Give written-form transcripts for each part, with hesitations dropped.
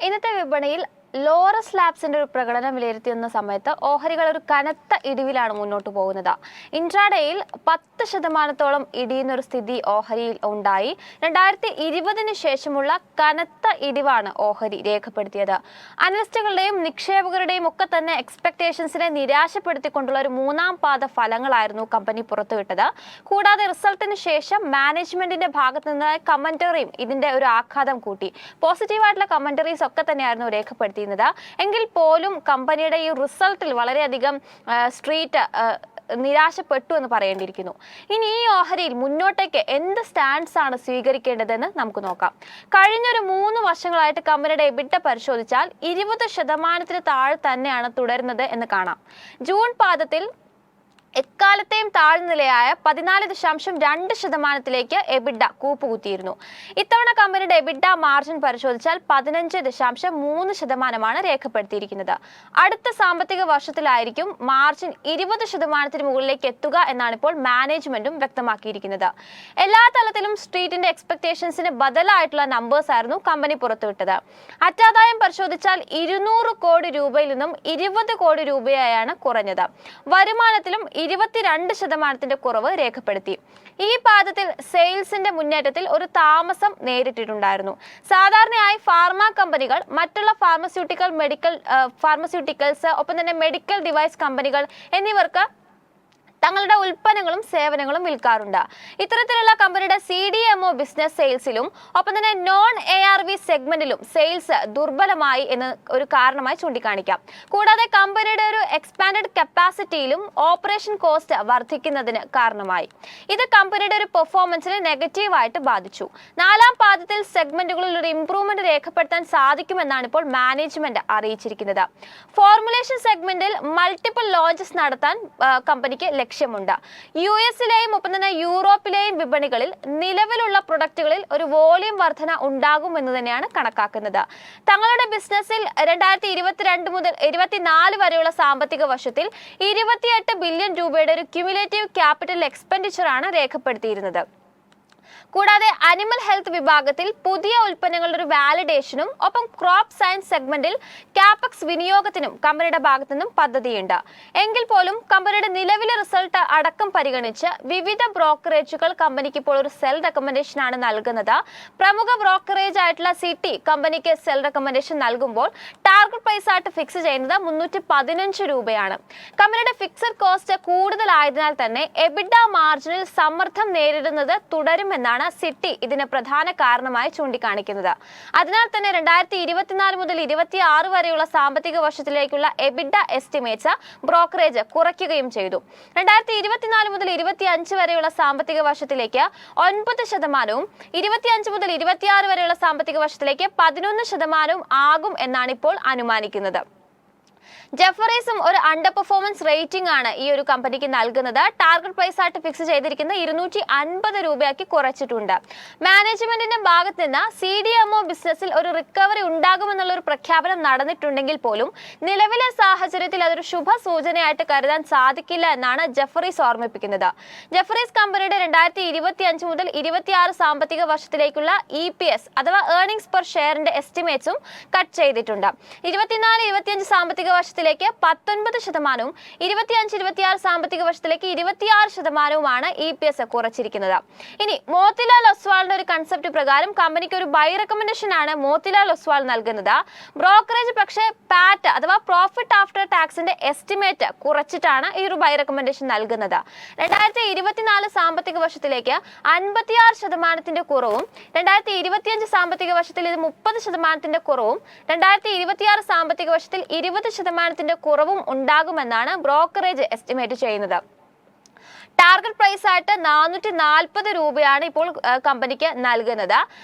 ഇന്നത്തെ വിപണിയിൽ ലോറസ് ലാബ്സിന്റെ ഒരു പ്രകടനം വിലയിരുത്തിയ സമയത്ത് ഓഹരികൾ ഒരു കനത്ത ഇടിവിലാണ് മുന്നോട്ട് പോകുന്നത്. ഇൻട്രാഡേയിൽ 10% ഇടിയുന്ന ഒരു സ്ഥിതി ഓഹരിയിൽ ഉണ്ടായി. 2020 ശേഷമുള്ള കനത്ത ഇടിവാണ് ഓഹരി രേഖപ്പെടുത്തിയത്. അനലിസ്റ്റുകളുടെയും നിക്ഷേപകരുടെയും ഒക്കെ തന്നെ എക്സ്പെക്ടേഷൻസിനെ നിരാശപ്പെടുത്തിക്കൊണ്ടുള്ള ഒരു മൂന്നാം പാദ ഫലങ്ങളായിരുന്നു കമ്പനി പുറത്തുവിട്ടത്. കൂടാതെ റിസൾട്ടിന് ശേഷം മാനേജ്മെന്റിന്റെ ഭാഗത്തു നിന്ന് കമന്ററിയും ഇതിന്റെ ഒരു ആഘാതം കൂട്ടി. പോസിറ്റീവായിട്ടുള്ള കമന്ററീസ് ഒക്കെ തന്നെയായിരുന്നു രേഖപ്പെടുത്തിയത്. എങ്കിൽ പോലും കമ്പനിയുടെ ഈ റിസൾട്ടിൽ വളരെയധികം സ്ട്രീറ്റ് നിരാശപ്പെട്ടു എന്ന് പറയേണ്ടിയിരിക്കുന്നു. ഇനി ഈ ഓഹരിയിൽ മുന്നോട്ടേക്ക് എന്ത് സ്റ്റാൻഡ്സ് ആണ് സ്വീകരിക്കേണ്ടതെന്ന് നമുക്ക് നോക്കാം. കഴിഞ്ഞൊരു 3 വർഷങ്ങളായിട്ട് കമ്പനിയുടെ എബിറ്റ പരിശോധിച്ചാൽ 20% താഴെ തന്നെയാണ് തുടരുന്നത് എന്ന് കാണാം. ജൂൺ പാദത്തിൽ എക്കാലത്തെയും താഴ്നിലയായ 14.2% എബിഡ കൂപ്പുകുത്തിയിരുന്നു. ഇത്തവണ കമ്പനിയുടെ എബിഡ മാർജിൻ പരിശോധിച്ചാൽ 15.3% രേഖപ്പെടുത്തിയിരിക്കുന്നത്. അടുത്ത സാമ്പത്തിക വർഷത്തിലായിരിക്കും മാർജിൻ 20% മുകളിലേക്ക് എത്തുക എന്നാണ് ഇപ്പോൾ മാനേജ്മെന്റും വ്യക്തമാക്കിയിരിക്കുന്നത്. എല്ലാ തലത്തിലും സ്ട്രീറ്റിന്റെ എക്സ്പെക്ടേഷൻസിന് ബദലായിട്ടുള്ള നമ്പേഴ്സ് ആയിരുന്നു കമ്പനി പുറത്തുവിട്ടത്. അറ്റാദായം പരിശോധിച്ചാൽ 200 കോടി രൂപയിൽ നിന്നും 20 കോടി രൂപയായാണ് കുറഞ്ഞത്. വരുമാനത്തിലും 22% കുറവ് രേഖപ്പെടുത്തി. ഈ പാദത്തിൽ സെയിൽസിന്റെ മുന്നേറ്റത്തിൽ ഒരു താമസം നേരിട്ടിട്ടുണ്ടായിരുന്നു. സാധാരണയായി ഫാർമ കമ്പനികൾ മറ്റുള്ള ഫാർമസ്യൂട്ടിക്കൽസ് ഒപ്പം തന്നെ മെഡിക്കൽ ഡിവൈസ് കമ്പനികൾ എന്നിവർക്ക് തങ്ങളുടെ ഉൽപ്പന്നങ്ങളും സേവനങ്ങളും വിൽക്കാറുണ്ട്. ഇത്തരത്തിലുള്ള കമ്പനിയുടെ CDMO ബിസിനസ് സെയിൽസിലും ഒപ്പം തന്നെ നോൺ ARV സെഗ്മെന്റിലും സെയിൽസ് ദുർബലമായി എന്ന് ഒരു കാരണമായി ചൂണ്ടിക്കാണിക്കാം. കൂടാതെ കമ്പനിയുടെ ഒരു എക്സ്പാൻഡഡ് കപ്പാസിറ്റിയിലും ഓപ്പറേഷൻ കോസ്റ്റ് വർദ്ധിക്കുന്നതിന് കാരണമായി. ഇത് കമ്പനിയുടെ ഒരു പെർഫോമൻസിനെ നെഗറ്റീവായിട്ട് ബാധിച്ചു. 4ാം പാദത്തിൽ സെഗ്മെന്റുകളിൽ ഒരു ഇംപ്രൂവ്മെന്റ് രേഖപ്പെടുത്താൻ സാധിക്കുമെന്നാണ് ഇപ്പോൾ മാനേജ്മെന്റ് അറിയിച്ചിരിക്കുന്നത്. ഫോർമുലേഷൻ സെഗ്മെന്റിൽ മൾട്ടിപ്പിൾ ലോഞ്ചസ് നടത്താൻ കമ്പനിക്ക് ലക്ഷ്യമുണ്ട്. US-ലെയും ഒപ്പം തന്നെ യൂറോപ്പിലെയും വിപണികളിൽ നിലവിലുള്ള പ്രൊഡക്റ്റുകളിൽ ഒരു വോളിയം വർധന ഉണ്ടാകുമെന്ന് തന്നെയാണ് കണക്കാക്കുന്നത്. തങ്ങളുടെ ബിസിനസ്സിൽ 2022 മുതൽ 2024 വരെയുള്ള സാമ്പത്തിക വർഷത്തിൽ 28 ബില്യൺ രൂപയുടെ ഒരു ക്യുമുലേറ്റീവ് ക്യാപിറ്റൽ എക്സ്പെൻഡിച്ചർ ആണ് രേഖപ്പെടുത്തിയിരുന്നത്. കൂടാതെ അനിമൽ ഹെൽത്ത് വിഭാഗത്തിൽ പുതിയ ഉൽപ്പന്നങ്ങളുടെ ഒരു വാലിഡേഷനും ഒപ്പം ക്രോപ്പ് സയൻസ് സെഗ്മെന്റിൽ കാപെക്സ് വിനിയോഗത്തിനും കമ്പനിയുടെ ഭാഗത്തു നിന്നും പദ്ധതിയുണ്ട്. എങ്കിൽ പോലും കമ്പനിയുടെ നിലവിലെ റിസൾട്ട് അടക്കം പരിഗണിച്ച് വിവിധ ബ്രോക്കറേജുകൾ കമ്പനിക്ക് ഇപ്പോൾ ഒരു സെൽ റെക്കമെൻഡേഷൻ ആണ് നൽകുന്നത്. പ്രമുഖ ബ്രോക്കറേജ് ആയിട്ടുള്ള സിറ്റി കമ്പനിക്ക് സെൽ റെക്കമെൻഡേഷൻ നൽകുമ്പോൾ ടാർഗറ്റ് പ്രൈസ് ആയിട്ട് ഫിക്സ് ചെയ്യുന്നത് 315 രൂപയാണ്. കമ്പനിയുടെ ഫിക്സഡ് കോസ്റ്റ് കൂടുതലായതിനാൽ തന്നെ എബിഡ മാർജിനിൽ സമ്മർദ്ദം നേരിടുന്നത് തുടരുമെന്നാണ് സിറ്റി ഇതിന് പ്രധാന കാരണമായി ചൂണ്ടിക്കാണിക്കുന്നത്. അതിനാൽ തന്നെ 2024 മുതൽ 2026 വരെയുള്ള സാമ്പത്തിക വർഷത്തിലേക്കുള്ള എബിഡ എസ്റ്റിമേറ്റ്സ് ബ്രോക്കറേജ് കുറയ്ക്കുകയും ചെയ്തു. 2024 മുതൽ 2025 വരെയുള്ള സാമ്പത്തിക വർഷത്തിലേക്ക് 9%, 2025 മുതൽ 2026 വരെയുള്ള സാമ്പത്തിക വർഷത്തിലേക്ക് 11% ആകും എന്നാണ് ഇപ്പോൾ അനുമാനിക്കുന്നത്. ജെഫറീസും ഒരു അണ്ടർ പെർഫോമൻസ് റേറ്റിംഗ് ആണ് ഈ ഒരു കമ്പനിക്ക് നൽകുന്നത്. ടാർഗറ്റ് പ്രൈസ് ആയിട്ട് ഫിക്സ് ചെയ്തിരിക്കുന്ന 250 രൂപയാക്കി കുറച്ചിട്ടുണ്ട്. മാനേജ്മെന്റിന്റെ ഭാഗത്ത് നിന്ന് CDMO ബിസിനസ്സിൽ ഒരു റിക്കവറി ഉണ്ടാകുമെന്നുള്ള ഒരു പ്രഖ്യാപനം നടന്നിട്ടുണ്ടെങ്കിൽ പോലും നിലവിലെ സാഹചര്യത്തിൽ അതൊരു ശുഭ സൂചനയായിട്ട് കരുതാൻ സാധിക്കില്ല എന്നാണ് ജെഫറീസ് ഓർമ്മിപ്പിക്കുന്നത്. ജെഫറീസ് കമ്പനിയുടെ 2025 മുതൽ 2026 സാമ്പത്തിക വർഷത്തിലേക്കുള്ള EPS അഥവാ ഏർണിംഗ്സ് പെർ ഷെയറിന്റെ എസ്റ്റിമേറ്റ്സും കട്ട് ചെയ്തിട്ടുണ്ട്. 24-25 സാമ്പത്തിക വർഷത്തിലേക്ക് 19%, 25-26 സാമ്പത്തിക വർഷത്തിലേക്ക് 26% EPS കുറച്ചിരിക്കുന്നത്. ഇനി മോത്തിലാൽ ഒസ്വാളിന്റെ ഒരു കൺസെപ്റ്റ് പ്രകാരം കമ്പനിക്ക് ഒരു ബൈ റെക്കമെൻഡേഷൻ ആണ് മോത്തിലാൽ ഒസ്വാൾ നൽകുന്നത്. ബ്രോക്കറേജ് പക്ഷേ പാറ്റ് അഥവാ പ്രോഫിറ്റ് ആഫ്റ്റർ ടാക്സിന്റെ എസ്റ്റിമേറ്റ് കുറച്ചിട്ടാണ് ഈ ഒരു ബൈ റെക്കമെൻഡേഷൻ നൽകുന്നത്. 2024 സാമ്പത്തിക വർഷത്തിലേക്ക് 56% കുറവും, 2025 സാമ്പത്തിക വർഷത്തിൽ ഇത് 30% കുറവും, 2026 സാമ്പത്തിക വർഷത്തിൽ 20% കുറവും ഉണ്ടാകുമെന്നാണ് ബ്രോക്കറേജ് എസ്റ്റിമേറ്റ് ചെയ്യുന്നത്. ടാർഗറ്റ് പ്രൈസ് ആയിട്ട് 440 രൂപയാണ് ഇപ്പോൾ കമ്പനിക്ക് നൽകുന്നത്.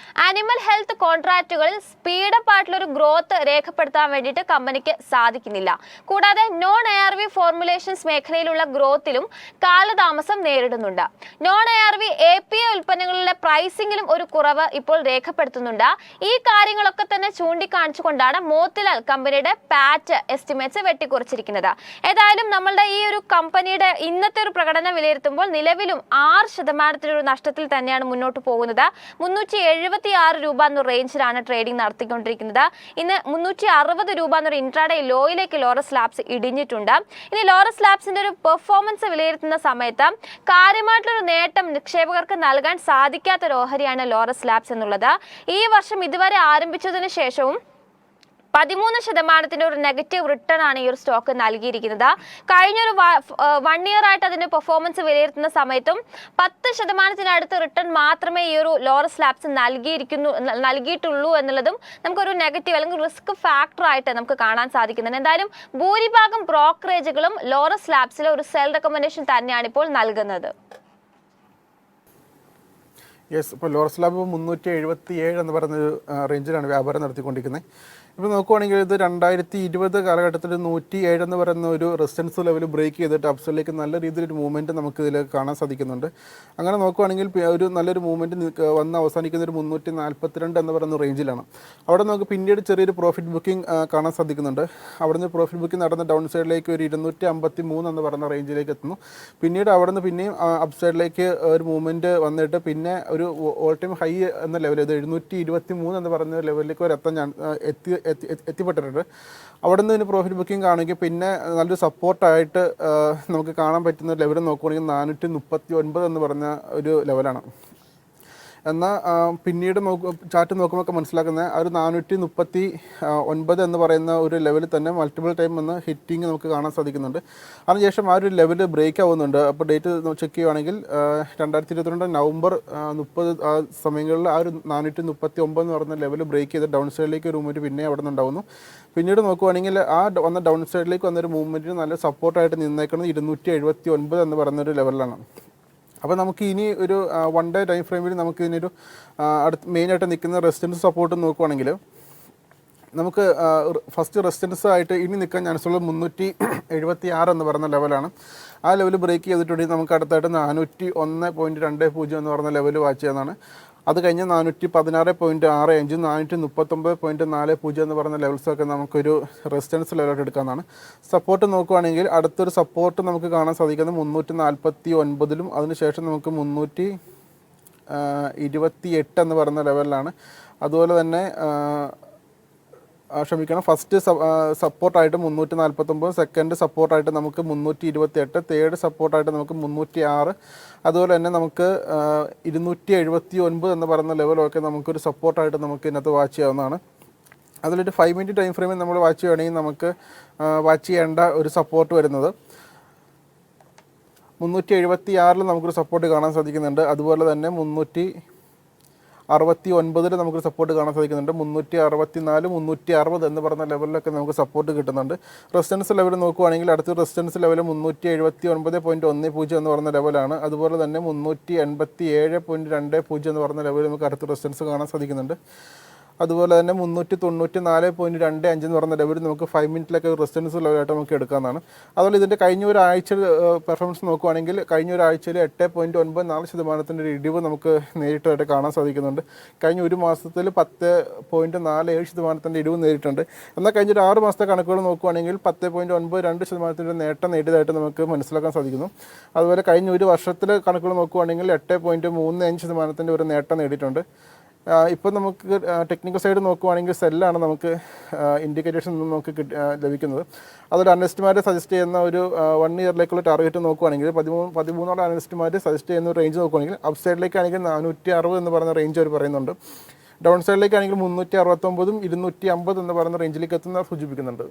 ആനിമൽ ഹെൽത്ത് കോൺട്രാക്റ്റുകളിൽ സ്പീഡപ്പ് ആയിട്ടുള്ള ഒരു ഗ്രോത്ത് രേഖപ്പെടുത്താൻ വേണ്ടിയിട്ട് കമ്പനിക്ക് സാധിക്കുന്നില്ല. കൂടാതെ നോൺ ARV ഫോർമുലേഷൻസ് മേഖലയിലുള്ള ഗ്രോത്തിലും കാലതാമസം നേരിടുന്നുണ്ട്. നോൺ ARV API ഉൽപ്പന്നങ്ങളുടെ പ്രൈസിംഗിലും ഒരു കുറവ് ഇപ്പോൾ രേഖപ്പെടുത്തുന്നുണ്ട്. ഈ കാര്യങ്ങളൊക്കെ തന്നെ ചൂണ്ടിക്കാണിച്ചുകൊണ്ടാണ് മോത്തിലാൽ കമ്പനിയുടെ പാറ്റ് എസ്റ്റിമേറ്റ്സ് വെട്ടിക്കുറച്ചിരിക്കുന്നത്. ഏതായാലും നമ്മളുടെ ഈ ഒരു കമ്പനിയുടെ ഇന്നത്തെ ഒരു പ്രകടന വിലയിരുത്തൽ നിലവിലും 6% നഷ്ടത്തിൽ തന്നെയാണ് മുന്നോട്ട് പോകുന്നത്. 376 രൂപ എന്ന റേഞ്ചിലാണ് ട്രേഡിംഗ് നടത്തിക്കൊണ്ടിരിക്കുന്നത്. ഇന്ന് 360 രൂപ എന്നൊരു ഇൻട്രാഡേ ലോയിലേക്ക് ലോറസ് ലാബ്സ് ഇടിഞ്ഞിട്ടുണ്ട്. ഇനി ലോറസ് ലാബ്സിന്റെ ഒരു പെർഫോമൻസ് വിലയിരുത്തുന്ന സമയത്ത് കാര്യമായിട്ടുള്ളൊരു നേട്ടം നിക്ഷേപകർക്ക് നൽകാൻ സാധിക്കാത്ത ഒരു ഓഹരിയാണ് ലോറസ് ലാബ്സ് എന്നുള്ളത്. ഈ വർഷം ഇതുവരെ ആരംഭിച്ചതിന് ശേഷവും 13% ഒരു നെഗറ്റീവ് റിട്ടേൺ ആണ് ഈ ഒരു സ്റ്റോക്ക് നൽകിയിരിക്കുന്നത്. കഴിഞ്ഞൊരു 1 ഇയർ ആയിട്ട് അതിന്റെ പെർഫോമൻസ് വിലയിരുത്തുന്ന സമയത്തും 10% റിട്ടേൺ മാത്രമേ ഈ ഒരു ലോറസ് ലാബ്സ് നൽകിയിട്ടുള്ളൂ എന്നുള്ളതും നമുക്കൊരു നെഗറ്റീവ് അല്ലെങ്കിൽ റിസ്ക് ഫാക്ടർ ആയിട്ട് നമുക്ക് കാണാൻ സാധിക്കുന്നുണ്ട്. എന്തായാലും ഭൂരിഭാഗം ബ്രോക്കറേജുകളും ലോറസ് ലാബ്സിലെ ഒരു സെൽ റെക്കമെൻഡേഷൻ തന്നെയാണ് ഇപ്പോൾ നൽകുന്നത്. യെസ്, ഇപ്പോൾ ലോറസ് ലാബ് 377 എന്ന് പറയുന്നൊരു റേഞ്ചിലാണ് വ്യാപാരം നടത്തിക്കൊണ്ടിരിക്കുന്നത്. ഇപ്പോൾ നോക്കുവാണെങ്കിൽ ഇത് 2020 കാലഘട്ടത്തിൽ 107 എന്ന് പറയുന്ന ഒരു റെസിസ്റ്റൻസ് ലെവൽ ബ്രേക്ക് ചെയ്തിട്ട് അപ്സൈഡിലേക്ക് നല്ല രീതിയിലൊരു മൂവ്മെൻറ്റ് നമുക്ക് ഇതിൽ കാണാൻ സാധിക്കുന്നുണ്ട്. അങ്ങനെ നോക്കുവാണെങ്കിൽ ഒരു നല്ലൊരു മൂവ്മെൻറ്റ് വന്ന് അവസാനിക്കുന്ന ഒരു 342 എന്ന് പറയുന്ന റേഞ്ചിലാണ്. അവിടെ നമുക്ക് പിന്നീട് ചെറിയൊരു പ്രോഫിറ്റ് ബുക്കിംഗ് കാണാൻ സാധിക്കുന്നുണ്ട്. അവിടെ നിന്ന് പ്രോഫിറ്റ് ബുക്കിംഗ് നടന്ന ഡൗൺ സൈഡിലേക്ക് ഒരു 253 എന്ന് പറയുന്ന റേഞ്ചിലേക്ക് എത്തുന്നു. പിന്നീട് അവിടെ നിന്ന് പിന്നെയും അപ്സൈഡിലേക്ക് ഒരു മൂവ്മെൻറ്റ് വന്നിട്ട് പിന്നെ ഒരു ഓൾ ടൈം ഹൈ എന്ന ലെവൽ, ഇത് 723 എന്ന് പറയുന്ന ലെവലിലേക്ക് ഒരു എത്തിപ്പെട്ടിട്ടുണ്ട്. അവിടെ നിന്ന് പ്രോഫിറ്റ് ബുക്കിംഗ് കാണുമെങ്കിൽ പിന്നെ നല്ലൊരു സപ്പോർട്ടായിട്ട് നമുക്ക് കാണാൻ പറ്റുന്ന ലെവൽ നോക്കുകയാണെങ്കിൽ 439 എന്ന് പറഞ്ഞ ഒരു ലെവലാണ്. എന്നാൽ പിന്നീട് ചാർട്ട് നോക്കുമ്പോൾ മനസ്സിലാക്കുന്നത് ആ ഒരു 439 എന്ന് പറയുന്ന ഒരു ലെവലിൽ തന്നെ മൾട്ടിപ്പിൾ ടൈം വന്ന് ഹിറ്റിങ് നമുക്ക് കാണാൻ സാധിക്കുന്നുണ്ട്. അതിനുശേഷം ആ ഒരു ലെവൽ ബ്രേക്ക് ആവുന്നുണ്ട്. അപ്പോൾ ഡേറ്റ് ചെക്ക് ചെയ്യുകയാണെങ്കിൽ 2022 നവംബർ 30 സമയങ്ങളിൽ ആ ഒരു 439 എന്ന് പറയുന്ന ലെവൽ ബ്രേക്ക് ചെയ്ത് ഡൗൺ സൈഡിലേക്ക് ഒരു മൂവ്മെൻറ്റ് പിന്നെ അവിടെ നിന്ന് ഉണ്ടാവുന്നു. പിന്നീട് നോക്കുവാണെങ്കിൽ ആ വന്ന ഡൗൺ സൈഡിലേക്ക് വന്നൊരു മൂവ്മെൻറ്റിന് നല്ല സപ്പോർട്ടായിട്ട് നിന്നേക്കുന്നത് 279 എന്ന് പറയുന്നൊരു ലെവലിലാണ്. അപ്പോൾ നമുക്ക് ഇനി ഒരു 1 ഡേ ടൈം ഫ്രെയിമിൽ നമുക്ക് ഇതിനൊരു മെയിനായിട്ട് നിൽക്കുന്ന റെസിസ്റ്റൻസ് സപ്പോർട്ട് നോക്കുവാണെങ്കിൽ നമുക്ക് ഫസ്റ്റ് റെസിസ്റ്റൻസ് ആയിട്ട് ഇനി നിൽക്കാൻ ചാൻസുള്ള 376 എന്ന് പറയുന്ന ലെവലാണ്. ആ ലെവൽ ബ്രേക്ക് ചെയ്തിട്ടുണ്ടെങ്കിൽ നമുക്ക് അടുത്തായിട്ട് 401.20 എന്ന് പറയുന്ന ലെവൽ വാച്ച് ചെയ്യുന്നതാണ്. അത് കഴിഞ്ഞ് 416.65, 439.40 എന്ന് പറയുന്ന ലെവൽസൊക്കെ നമുക്കൊരു റെസിസ്റ്റൻസ് ലെവലായിട്ട് എടുക്കാവുന്നതാണ്. സപ്പോർട്ട് നോക്കുവാണെങ്കിൽ അടുത്തൊരു സപ്പോർട്ട് നമുക്ക് കാണാൻ സാധിക്കുന്നത് 349 അതിനുശേഷം നമുക്ക് 328 എന്ന് പറയുന്ന ലെവലിലാണ്. അതുപോലെ തന്നെ ഫസ്റ്റ് സപ്പോർട്ടായിട്ട് 349, സെക്കൻഡ് സപ്പോർട്ടായിട്ട് നമുക്ക് 328, തേർഡ് സപ്പോർട്ടായിട്ട് നമുക്ക് 306, അതുപോലെ തന്നെ നമുക്ക് 279 എന്ന് പറയുന്ന ലെവലൊക്കെ നമുക്കൊരു സപ്പോർട്ടായിട്ട് നമുക്ക് ഇതിനകത്ത് വാച്ച് ചെയ്യാവുന്നതാണ്. അതിലൊരു 5 മിനിറ്റ് ടൈം ഫ്രെയിമിൽ നമ്മൾ വാച്ച് ചെയ്യുകയാണെങ്കിൽ നമുക്ക് വാച്ച് ചെയ്യേണ്ട ഒരു സപ്പോർട്ട് വരുന്നത് 376 നമുക്കൊരു സപ്പോർട്ട് കാണാൻ സാധിക്കുന്നുണ്ട്. അതുപോലെ തന്നെ 369 നമുക്കൊരു സപ്പോർട്ട് കാണാൻ സാധിക്കുന്നുണ്ട്. 364, 360 എന്ന് പറയുന്ന ലെവലിലൊക്കെ നമുക്ക് സപ്പോർട്ട് കിട്ടുന്നുണ്ട്. റെസിസ്റ്റൻസ് ലെവൽ നോക്കുവാണെങ്കിൽ അടുത്ത റെസിസ്റ്റൻസ് ലെവൽ 379.10 എന്ന് പറയുന്ന ലെവലാണ്. അതുപോലെ തന്നെ 387.20 എന്ന് പറയുന്ന ലെവലിൽ നമുക്ക് അടുത്ത റെസിസ്റ്റൻസ് കാണാൻ സാധിക്കുന്നുണ്ട്. അതുപോലെ തന്നെ 394.25 എന്ന് പറയുന്ന ലെവൽ നമുക്ക് 5 മിനിറ്റിലൊക്കെ റെസിസ്റ്റൻസ് ലെവലായിട്ട് നമുക്ക് എടുക്കാവുന്നതാണ്. അതുപോലെ ഇതിൻ്റെ കഴിഞ്ഞ ഒരാഴ്ച പെർഫോമൻസ് നോക്കുവാണെങ്കിൽ കഴിഞ്ഞ ഒരാഴ്ചയിൽ 8.94% ഒരു ഇടിവ് നമുക്ക് നേരിട്ടായിട്ട് കാണാൻ സാധിക്കുന്നുണ്ട്. കഴിഞ്ഞ ഒരു മാസത്തിൽ 10.47% ഇടിവ് നേരിട്ടുണ്ട്. എന്നാൽ കഴിഞ്ഞ ഒരു 6 മാസത്തെ കണക്കുകൾ നോക്കുവാണെങ്കിൽ 10.92% നേട്ടം നേടിയതായിട്ട് നമുക്ക് മനസ്സിലാക്കാൻ സാധിക്കുന്നു. അതുപോലെ കഴിഞ്ഞ ഒരു വർഷത്തിലെ കണക്കുകൾ നോക്കുവാണെങ്കിൽ 8.35% ഒരു നേട്ടം നേടിയിട്ടുണ്ട്. ഇപ്പോൾ നമുക്ക് ടെക്നിക്കൽ സൈഡ് നോക്കുവാണെങ്കിൽ സെല്ലാണ് നമുക്ക് ഇൻഡിക്കേറ്റേഴ്സ് നമുക്ക് ലഭിക്കുന്നത്. അതൊരു അനലിസ്റ്റുമാർ സജസ്റ്റ് ചെയ്യുന്ന ഒരു 1 ഇയറിലേക്കുള്ള ടാർഗറ്റ് നോക്കുവാണെങ്കിൽ 13 അനലിസ്റ്റുമാർ സജസ്റ്റ് ചെയ്യുന്ന ഒരു റേഞ്ച് നോക്കുവാണെങ്കിൽ അപ്പ് സൈഡിലേക്കാണെങ്കിൽ 460 എന്ന് പറയുന്ന റേഞ്ച് അവർ പറയുന്നുണ്ട്. ഡൗൺ സൈഡിലേക്കാണെങ്കിൽ 369, 250 എന്ന് പറയുന്ന റേഞ്ചിലേക്ക് എത്തുന്ന സൂചിപ്പിക്കുന്നുണ്ട്.